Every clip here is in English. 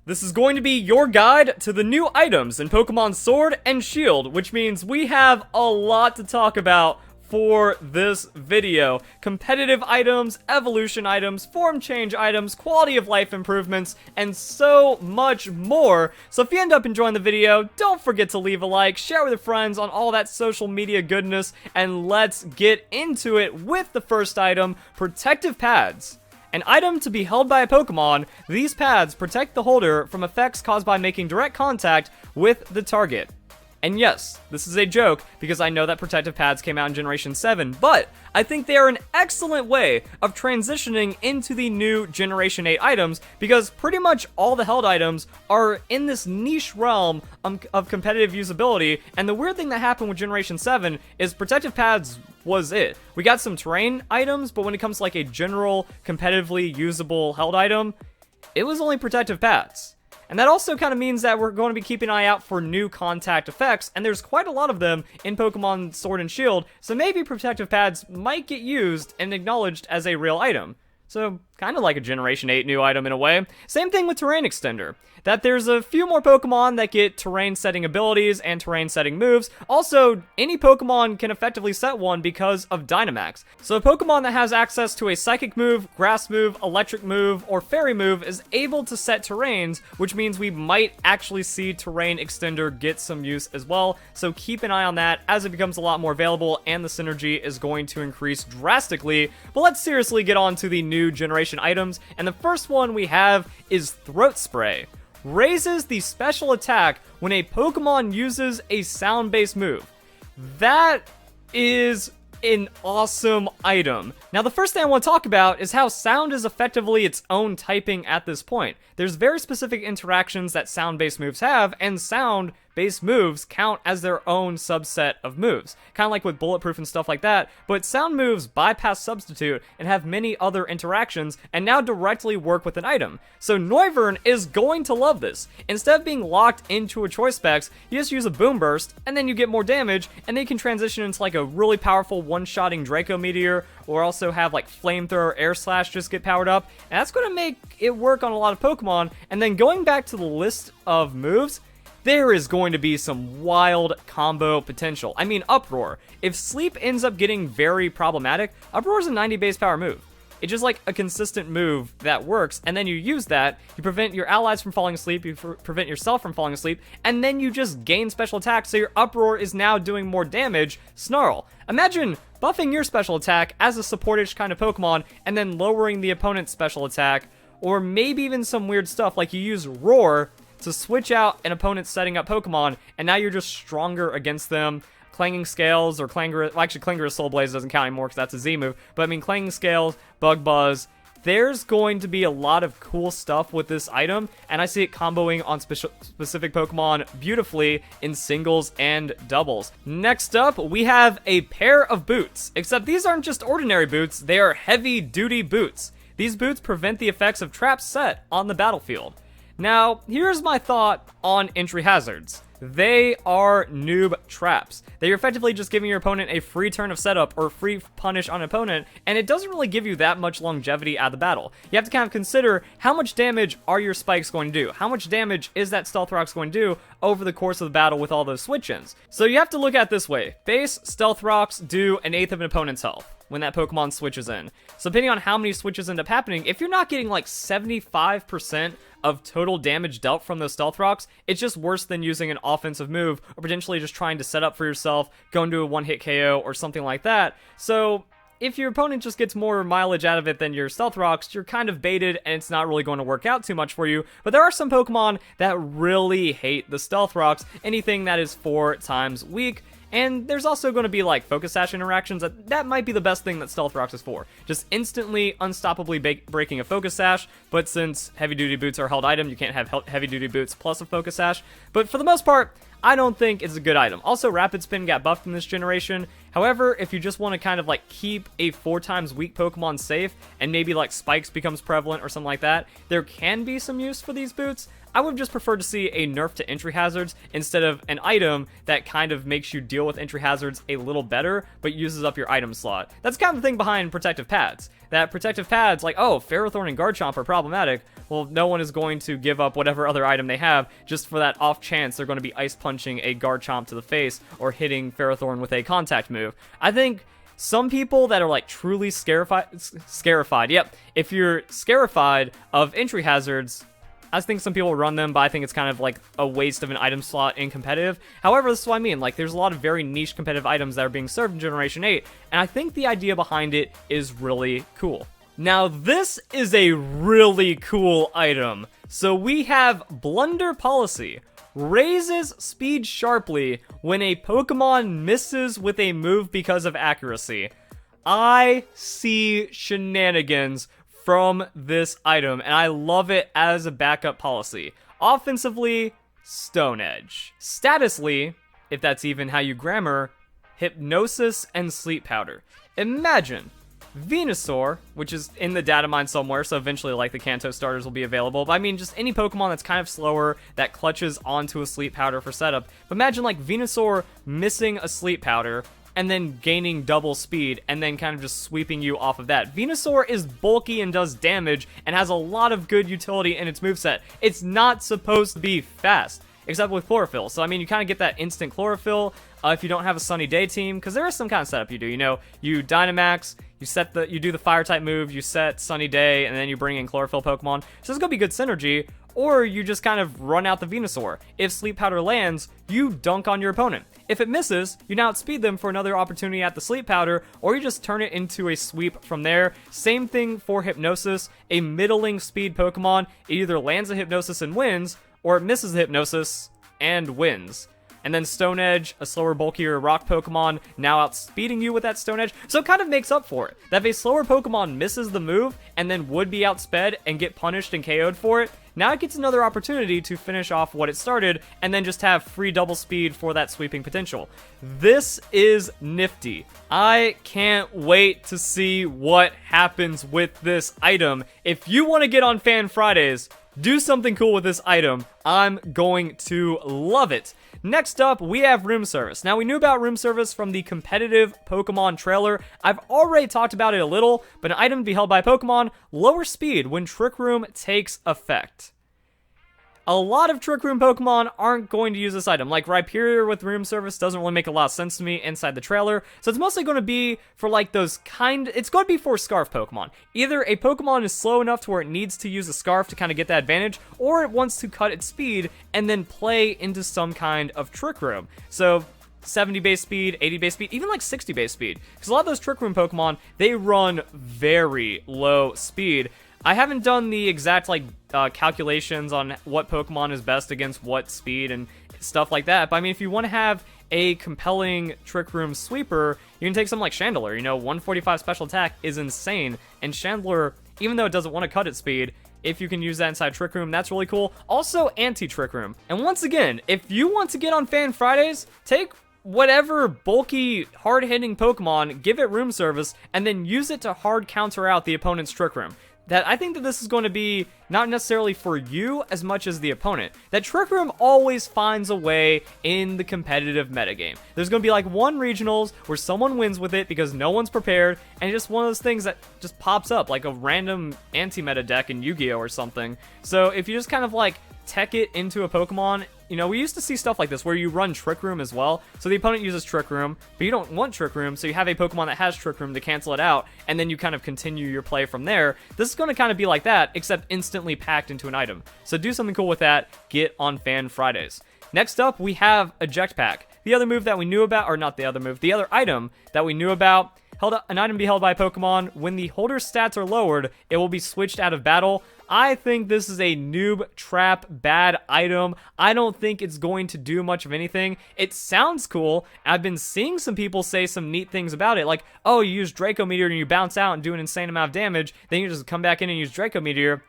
This is going to be your guide to the new items in Pokemon Sword and Shield, which means we have a lot to talk about for this video. Competitive items, evolution items, form change items, quality of life improvements, and so much more. So if you end up enjoying the video, don't forget to leave a like, share with your friends on all that social media goodness, and let's get into it with the first item, Protective Pads. An item to be held by a Pokemon, these pads protect the holder from effects caused by making direct contact with the target. And yes, this is a joke, because I know that protective pads came out in Generation 7, but I think they are an excellent way of transitioning into the new Generation 8 items, because pretty much all the held items are in this niche realm of competitive usability, and the weird thing that happened with Generation 7 is protective pads was it. We got some terrain items, but when it comes to like a general, competitively usable held item, it was only protective pads. And that also kind of means that we're going to be keeping an eye out for new contact effects, and there's quite a lot of them in Pokemon Sword and Shield, so maybe protective pads might get used and acknowledged as a real item. So, kind of like a Generation 8 new item in a way. Same thing with Terrain Extender, that there's a few more Pokemon that get terrain setting abilities and terrain setting moves. Also, any Pokemon can effectively set one because of Dynamax. So a Pokemon that has access to a Psychic move, Grass move, Electric move, or Fairy move is able to set terrains, which means we might actually see Terrain Extender get some use as well. So keep an eye on that as it becomes a lot more available and the synergy is going to increase drastically. But let's seriously get on to the new generation items, and the first one we have is Throat Spray. Raises the special attack when a Pokemon uses a sound-based move. That is an awesome item. Now, the first thing I want to talk about is how sound is effectively its own typing at this point. There's very specific interactions that sound-based moves have, and sound-based moves count as their own subset of moves. Kind of like with Bulletproof and stuff like that, but sound moves bypass Substitute and have many other interactions, and now directly work with an item. So Noivern is going to love this. Instead of being locked into a choice specs, you just use a Boom Burst, and then you get more damage, and then you can transition into like a really powerful one-shotting Draco Meteor, or also have like Flamethrower, Air Slash just get powered up, and that's going to make it work on a lot of Pokemon. And then going back to the list of moves, there is going to be some wild combo potential. I mean, Uproar. If Sleep ends up getting very problematic, Uproar is a 90 base power move. It's just like a consistent move that works, and then you use that, you prevent your allies from falling asleep, you prevent yourself from falling asleep, and then you just gain special attack, so your Uproar is now doing more damage. Snarl. Imagine buffing your special attack as a supportish kind of Pokemon, and then lowering the opponent's special attack, or maybe even some weird stuff, like you use Roar to switch out an opponent's setting up Pokemon, and now you're just stronger against them. Clanging Scales, or Clangor, well, actually Clangorous Soul Blaze doesn't count anymore because that's a Z move, but I mean Clanging Scales, Bug Buzz, there's going to be a lot of cool stuff with this item, and I see it comboing on specific Pokemon beautifully in singles and doubles. Next up, we have a pair of boots, except these aren't just ordinary boots, they are heavy-duty boots. These boots prevent the effects of traps set on the battlefield. Now, here's my thought on entry hazards. They are noob traps. They're effectively just giving your opponent a free turn of setup or free punish on an opponent, and it doesn't really give you that much longevity out of the battle. You have to kind of consider how much damage are your spikes going to do? How much damage is that Stealth Rock's going to do over the course of the battle with all those switch-ins? So you have to look at it this way. Base Stealth Rocks do 1/8 of an opponent's health when that Pokemon switches in. So depending on how many switches end up happening, if you're not getting like 75% of total damage dealt from those Stealth Rocks, it's just worse than using an offensive move, or potentially just trying to set up for yourself, go into a one-hit KO, or something like that. So if your opponent just gets more mileage out of it than your Stealth Rocks, you're kind of baited, and it's not really going to work out too much for you. But there are some Pokemon that really hate the Stealth Rocks, anything that is 4 times weak. And there's also going to be like Focus Sash interactions. That might be the best thing that Stealth Rocks is for. Just instantly, unstoppably breaking a Focus Sash. But since Heavy Duty Boots are a held item, you can't have Heavy Duty Boots plus a Focus Sash. But for the most part, I don't think it's a good item. Also, Rapid Spin got buffed in this generation, However, if you just want to kind of like keep a 4 times weak Pokemon safe, and maybe like Spikes becomes prevalent or something like that, there can be some use for these boots. I would just prefer to see a nerf to entry hazards instead of an item that kind of makes you deal with entry hazards a little better, but uses up your item slot. That's kind of the thing behind protective pads. That protective pads, like, oh, Ferrothorn and Garchomp are problematic. Well, no one is going to give up whatever other item they have just for that off chance they're going to be ice punching a Garchomp to the face or hitting Ferrothorn with a contact move. I think some people that are like truly scarified, yep, if you're scarified of entry hazards, I think some people run them, but I think it's kind of like a waste of an item slot in competitive. However, this is what I mean. Like, there's a lot of very niche competitive items that are being served in Generation 8, and I think the idea behind it is really cool. Now, this is a really cool item. So we have Blunder Policy. Raises speed sharply when a Pokemon misses with a move because of accuracy. I see shenanigans from this item, and I love it as a backup policy. Offensively, Stone Edge. Statusly, if that's even how you grammar, Hypnosis and Sleep Powder. Imagine Venusaur, which is in the data mine somewhere, so eventually like the Kanto starters will be available, but I mean just any Pokemon that's kind of slower that clutches onto a Sleep Powder for setup. But imagine like Venusaur missing a Sleep Powder and then gaining double speed, and then kind of just sweeping you off of that. Venusaur is bulky and does damage, and has a lot of good utility in its moveset. It's not supposed to be fast, except with Chlorophyll. So, I mean, you kind of get that instant Chlorophyll if you don't have a Sunny Day team, because there is some kind of setup you do. You know, you Dynamax, you do the Fire-type move, you set Sunny Day, and then you bring in Chlorophyll Pokemon. So there's going to be good synergy, or you just kind of run out the Venusaur. If Sleep Powder lands, you dunk on your opponent. If it misses, you now outspeed them for another opportunity at the Sleep Powder, or you just turn it into a sweep from there. Same thing for Hypnosis. A middling speed Pokemon, it either lands a Hypnosis and wins, or it misses the Hypnosis and wins. And then Stone Edge, a slower, bulkier rock Pokemon, now outspeeding you with that Stone Edge. So it kind of makes up for it. That if a slower Pokemon misses the move and then would be outsped and get punished and KO'd for it, now it gets another opportunity to finish off what it started and then just have free double speed for that sweeping potential. This is nifty. I can't wait to see what happens with this item. If you want to get on Fan Fridays, do something cool with this item. I'm going to love it. Next up, we have Room Service. Now, we knew about Room Service from the competitive Pokemon trailer. I've already talked about it a little, but an item to be held by Pokemon, lower speed when Trick Room takes effect. A lot of Trick Room Pokemon aren't going to use this item. Like Rhyperior with Room Service doesn't really make a lot of sense to me inside the trailer. So it's mostly going to be for like those it's going to be for Scarf Pokemon. Either a Pokemon is slow enough to where it needs to use a Scarf to kind of get that advantage, or it wants to cut its speed and then play into some kind of Trick Room. So 70 base speed, 80 base speed, even like 60 base speed. Because a lot of those Trick Room Pokemon, they run very low speed. I haven't done the exact like calculations on what Pokemon is best against what speed and stuff like that, but I mean, if you want to have a compelling Trick Room sweeper, you can take something like Chandelure. You know, 145 special attack is insane, and Chandelure, even though it doesn't want to cut its speed, if you can use that inside Trick Room, that's really cool. Also, anti-Trick Room. And once again, if you want to get on Fan Fridays, take whatever bulky, hard-hitting Pokemon, give it Room Service, and then use it to hard counter out the opponent's Trick Room. That I think that this is going to be not necessarily for you as much as the opponent. That Trick Room always finds a way in the competitive metagame. There's going to be like one regionals where someone wins with it because no one's prepared, and just one of those things that just pops up like a random anti-meta deck in Yu-Gi-Oh! Or something. So if you just kind of like tech it into a Pokemon, you know, we used to see stuff like this where you run Trick Room as well. So the opponent uses Trick Room, but you don't want Trick Room, so you have a Pokemon that has Trick Room to cancel it out, and then you kind of continue your play from there. This is going to kind of be like that, except instantly packed into an item. So do something cool with that. Get on Fan Fridays. Next up, we have Eject Pack. The other move that we knew about, or not the other move, the other item that we knew about, an item be held by Pokemon. When the holder's stats are lowered, it will be switched out of battle. I think this is a noob trap bad item. I don't think it's going to do much of anything. It sounds cool. I've been seeing some people say some neat things about it, like, oh, you use Draco Meteor and you bounce out and do an insane amount of damage, then you just come back in and use Draco Meteor.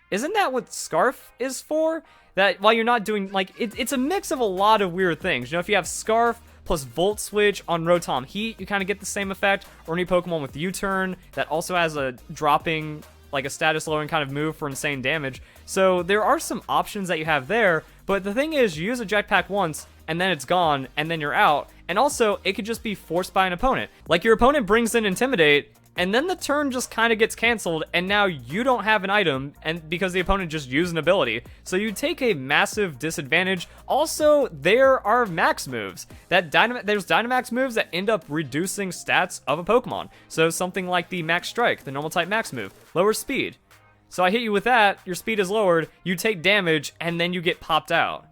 Isn't that what Scarf is for? That while you're not doing, like, it's a mix of a lot of weird things. You know, if you have Scarf plus Volt Switch on Rotom Heat, you kind of get the same effect, or any Pokemon with U-Turn that also has a dropping, like a status lowering kind of move for insane damage. So there are some options that you have there, but the thing is, you use a Jetpack once, and then it's gone, and then you're out. And also, it could just be forced by an opponent. Like, your opponent brings in Intimidate, and then the turn just kind of gets canceled, and now you don't have an item, and because the opponent just used an ability. So you take a massive disadvantage. Also, there are max moves. There's Dynamax moves that end up reducing stats of a Pokemon. So something like the Max Strike, the normal type max move, lower speed. So I hit you with that, your speed is lowered, you take damage, and then you get popped out.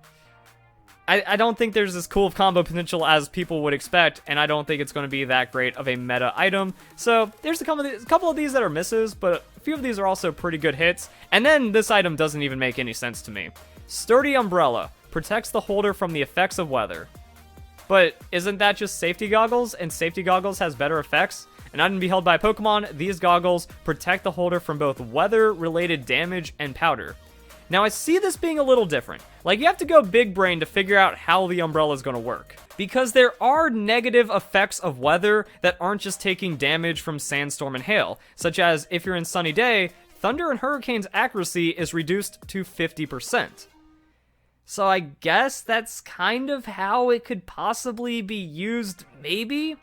I don't think there's as cool of combo potential as people would expect, and I don't think it's going to be that great of a meta item. So there's a couple of these that are misses, but a few of these are also pretty good hits. And then this item doesn't even make any sense to me. Sturdy Umbrella protects the holder from the effects of weather. But isn't that just safety goggles, and safety goggles has better effects? An item to be held by a Pokemon, these goggles protect the holder from both weather-related damage and powder. Now, I see this being a little different. Like, you have to go big brain to figure out how the umbrella is going to work. Because there are negative effects of weather that aren't just taking damage from sandstorm and hail, such as if you're in sunny day, thunder and hurricane's accuracy is reduced to 50%. So I guess that's kind of how it could possibly be used, maybe?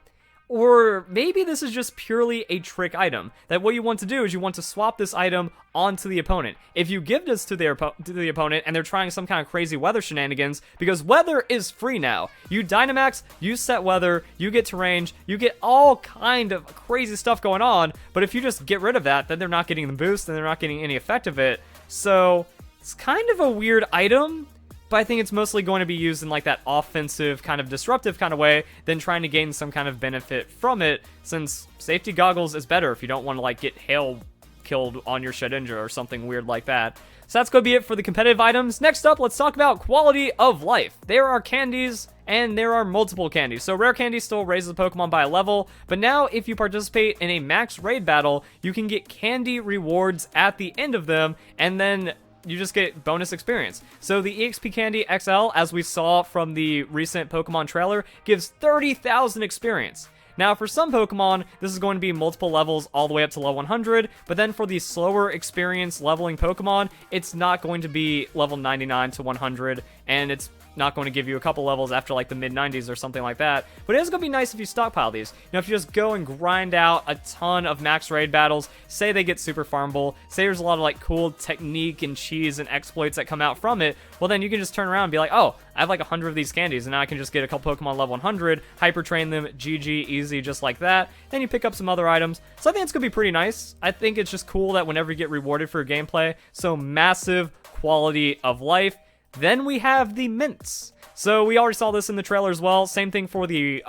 Or maybe this is just purely a trick item, that what you want to do is you want to swap this item onto the opponent. If you give this to the opponent and they're trying some kind of crazy weather shenanigans, because weather is free now. You Dynamax, you set weather, you get terrain, you get all kind of crazy stuff going on, but if you just get rid of that, then they're not getting the boost and they're not getting any effect of it. So it's kind of a weird item. But I think it's mostly going to be used in like that offensive, kind of disruptive kind of way than trying to gain some kind of benefit from it, since safety goggles is better if you don't want to like get hail killed on your Shedinja or something weird like that. So that's going to be it for the competitive items. Next up, let's talk about quality of life. There are candies, and there are multiple candies. So rare candy still raises a Pokemon by a level, but now if you participate in a max raid battle, you can get candy rewards at the end of them, and then you just get bonus experience. So the EXP Candy XL, as we saw from the recent Pokemon trailer, gives 30,000 experience. Now, for some Pokemon, this is going to be multiple levels all the way up to level 100, but then for the slower experience leveling Pokemon, it's not going to be level 99 to 100, and it's not going to give you a couple levels after like the mid-90s or something like that. But it is going to be nice if you stockpile these. You know, if you just go and grind out a ton of max raid battles, say they get super farmable, say there's a lot of like cool technique and cheese and exploits that come out from it, well then you can just turn around and be like, oh, I have like 100 of these candies, and now I can just get a couple Pokemon level 100, hyper train them, GG, easy, just like that. Then you pick up some other items. So I think it's going to be pretty nice. I think it's just cool that whenever you get rewarded for your gameplay, so massive quality of life. Then we have the mints. So we already saw this in the trailer as well. Same thing for the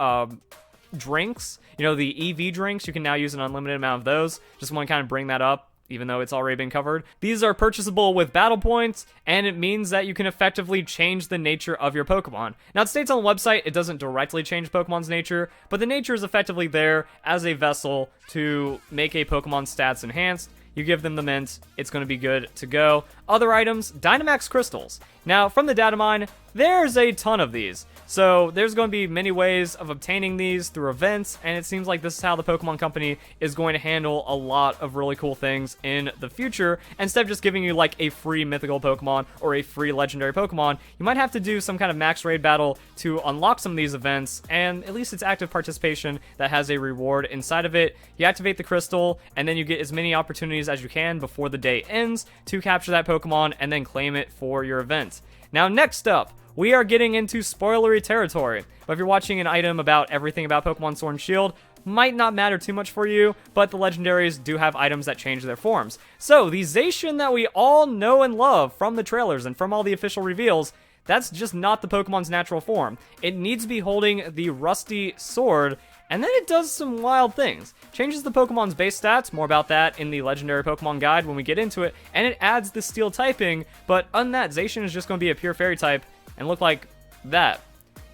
drinks. You know, the EV drinks, you can now use an unlimited amount of those. Just want to kind of bring that up, even though it's already been covered. These are purchasable with battle points, and it means that you can effectively change the nature of your Pokemon. Now, it states on the website it doesn't directly change Pokemon's nature, but the nature is effectively there as a vessel to make a Pokemon's stats enhanced. You give them the mint, it's going to be good to go. Other items, Dynamax Crystals. Now, from the data mine, there's a ton of these. So there's going to be many ways of obtaining these through events, and it seems like this is how the Pokemon Company is going to handle a lot of really cool things in the future. Instead of just giving you like a free mythical Pokemon or a free legendary Pokemon, you might have to do some kind of max raid battle to unlock some of these events, and at least it's active participation that has a reward inside of it. You activate the crystal, and then you get as many opportunities as you can before the day ends to capture that Pokemon and then claim it for your event. Now, next up, we are getting into spoilery territory. But if you're watching an item about everything about Pokemon Sword and Shield, might not matter too much for you, but the legendaries do have items that change their forms. So, the Zacian that we all know and love from the trailers and from all the official reveals, that's just not the Pokemon's natural form. It needs to be holding the Rusty Sword, and then it does some wild things. Changes the Pokemon's base stats, more about that in the Legendary Pokemon Guide when we get into it, and it adds the Steel typing, but on that, Zacian is just going to be a pure Fairy type and look like that.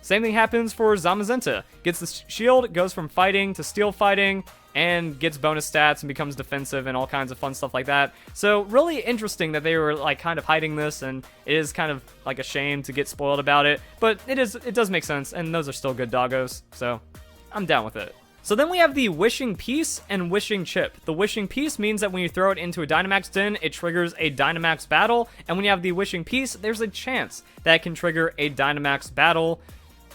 Same thing happens for Zamazenta. Gets the shield, goes from fighting to steel fighting, and gets bonus stats and becomes defensive and all kinds of fun stuff like that. So really interesting that they were like kind of hiding this, and it is kind of like a shame to get spoiled about it, but it does make sense, and those are still good doggos, so I'm down with it. So then we have the Wishing Piece and Wishing Chip. The Wishing Piece means that when you throw it into a Dynamax den, it triggers a Dynamax battle, and when you have the Wishing Piece, there's a chance that it can trigger a Dynamax battle.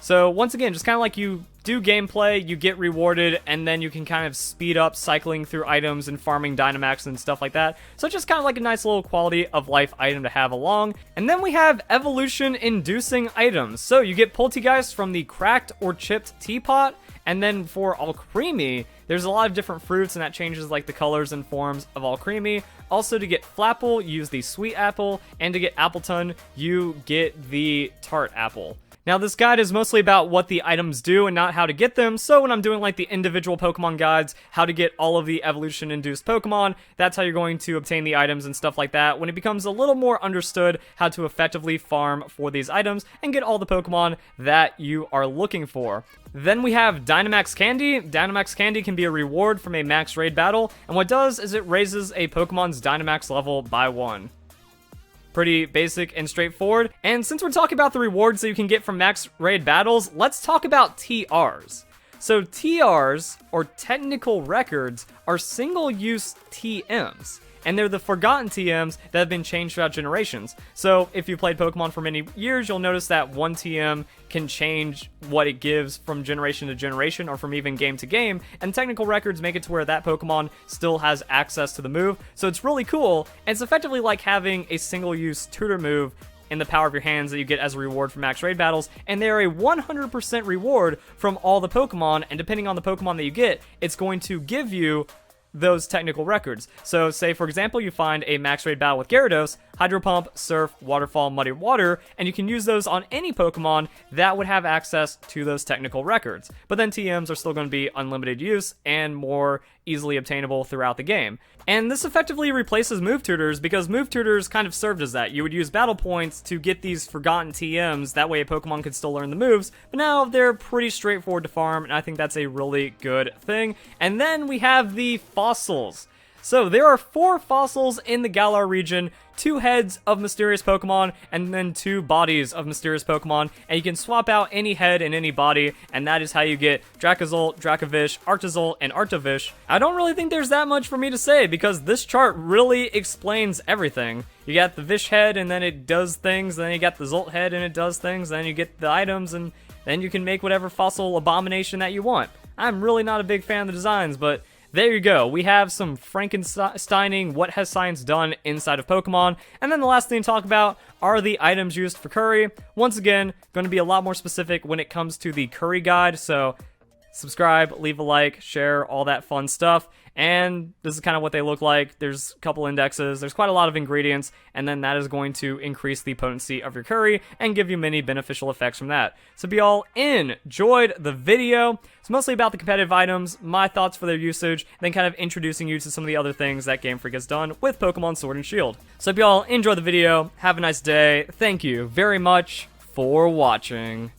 So once again, just kind of like you do gameplay, you get rewarded, and then you can kind of speed up cycling through items and farming Dynamax and stuff like that. So it's just kind of like a nice little quality of life item to have along. And then we have evolution-inducing items. So you get Poltegeist from the cracked or chipped teapot, and then for Alcremie, there's a lot of different fruits, and that changes like the colors and forms of Alcremie. Also, to get Flapple, use the Sweet Apple, and to get Appleton, you get the Tart Apple. Now, this guide is mostly about what the items do and not how to get them, so when I'm doing like the individual Pokemon guides, how to get all of the evolution-induced Pokemon, that's how you're going to obtain the items and stuff like that, when it becomes a little more understood how to effectively farm for these items and get all the Pokemon that you are looking for. Then we have Dynamax Candy. Dynamax Candy can be a reward from a max raid battle, and what it does is it raises a Pokemon's Dynamax level by 1. Pretty basic and straightforward. And since we're talking about the rewards that you can get from max raid battles, let's talk about TRs. So TRs, or technical records, are single-use TMs. And they're the forgotten TMs that have been changed throughout generations. So if you played Pokemon for many years, you'll notice that one TM can change what it gives from generation to generation, or from even game to game, and technical records make it to where that Pokemon still has access to the move. So it's really cool, and it's effectively like having a single-use tutor move in the power of your hands that you get as a reward from max raid battles, and they are a 100% reward from all the Pokemon, and depending on the Pokemon that you get, it's going to give you those technical records. So say for example you find a max raid battle with Gyarados, Hydro Pump, Surf, Waterfall, Muddy Water, and you can use those on any Pokemon that would have access to those technical records. But then TMs are still going to be unlimited use and more easily obtainable throughout the game. And this effectively replaces move tutors, because move tutors kind of served as that. You would use battle points to get these forgotten TMs, that way a Pokemon could still learn the moves, but now they're pretty straightforward to farm, and I think that's a really good thing. And then we have the fossils. So there are 4 fossils in the Galar region, 2 heads of mysterious Pokemon, and then 2 bodies of mysterious Pokemon, and you can swap out any head and any body, and that is how you get Dracozolt, Dracovish, Arctozolt, and Arctovish. I don't really think there's that much for me to say, because this chart really explains everything. You got the Vish head, and then it does things, then you got the Zolt head, and it does things, then you get the items, and then you can make whatever fossil abomination that you want. I'm really not a big fan of the designs, but there you go. We have some Frankensteining what has science done inside of Pokemon. And then the last thing to talk about are the items used for Curry. Once again, going to be a lot more specific when it comes to the Curry guide, so subscribe, leave a like, share, all that fun stuff. And this is kind of what they look like. There's a couple indexes, there's quite a lot of ingredients, and then that is going to increase the potency of your curry and give you many beneficial effects from that. So if you all enjoyed the video, it's mostly about the competitive items, my thoughts for their usage, then kind of introducing you to some of the other things that Game Freak has done with Pokemon Sword and Shield. So if you all enjoyed the video, have a nice day. Thank you very much for watching.